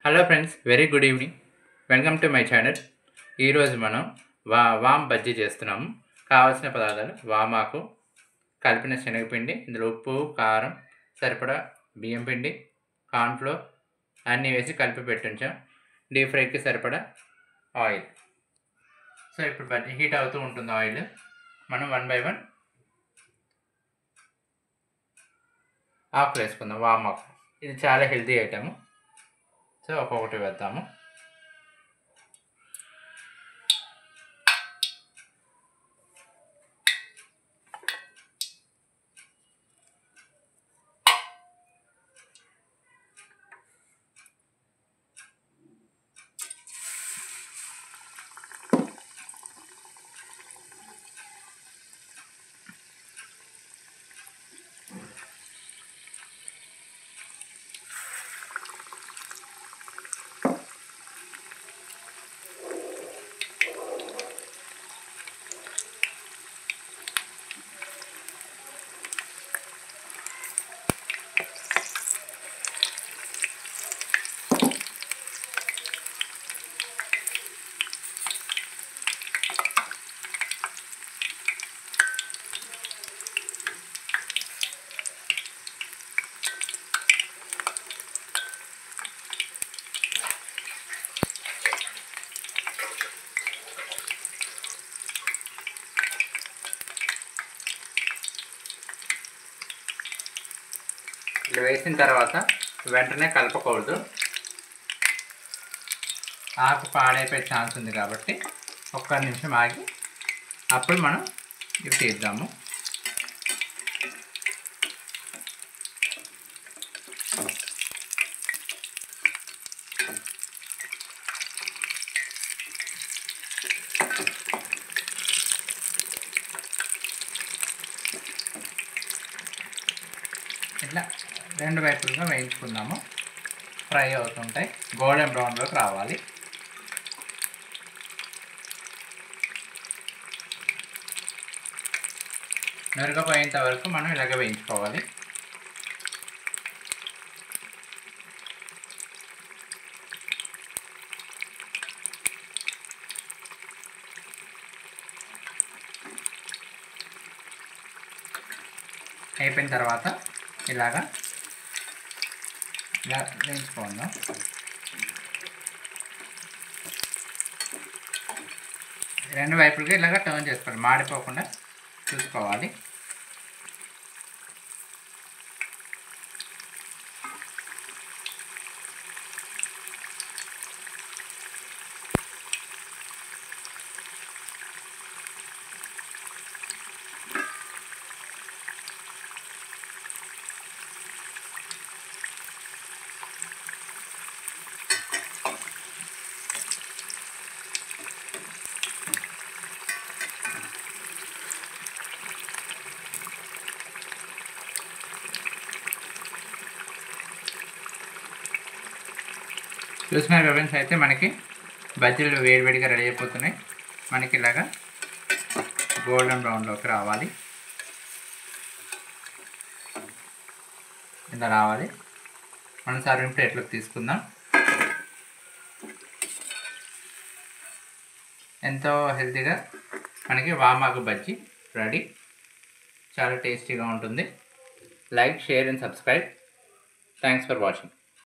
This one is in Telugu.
Hello friends, very good evening. Welcome to my channel. ఈరోజు మనం వామ్ బజ్జీ చేస్తున్నాము. కావాల్సిన పదార్థాలు: వామాకు, కలిపిన శనగపిండి, ఇందులో ఉప్పు, కారం, సరిపడా బియ్యం పిండి, కార్న్ఫ్లోర్ అన్నీ వేసి కలిపి పెట్టించాం. డీప్ ఫ్రైకి సరిపడా ఆయిల్. సో ఇప్పుడు బజ్జీ హీట్ అవుతూ ఉంటుంది ఆయిల్. మనం 1 by 1 ఆకులు వేసుకుందాం. వామాకు ఇది చాలా హెల్తీ ఐటమ్. సో ఒక్కొక్కటి వేద్దాము. ఇలా వేసిన తర్వాత వెంటనే కలపకూడదు. ఆకు పాడైపోయే ఛాన్స్ ఉంది కాబట్టి ఒక్క నిమిషం ఆగి అప్పుడు మనం ఇవి తీద్దాము. ఇట్లా రెండు వైపులుగా వేయించుకుందాము. ఫ్రై అవుతుంటాయి, గోల్డెన్ బ్రౌన్లోకి రావాలి. మెరుగపోయేంత వరకు మనం ఇలాగ వేయించుకోవాలి. అయిపోయిన తర్వాత ఇలా వేయించుకుందాం. రెండు వైపులకి ఇలాగ టర్న్ చేసుకోవాలి, మాడిపోకుండా చూసుకోవాలి. చూసిన ఫ్రెండ్స్, అయితే మనకి బజ్జీలు వేడివేడిగా రెడీ అయిపోతున్నాయి. మనకి ఇలాగా గోల్డెన్ బ్రౌన్లోకి రావాలి. ఇలా రావాలి. మనం సర్వింగ్ ప్లేట్లోకి తీసుకుందాం. ఎంతో హెల్తీగా మనకి వామాకు బజ్జీ రెడీ. చాలా టేస్టీగా ఉంటుంది. Like, share and subscribe. Thanks for watching.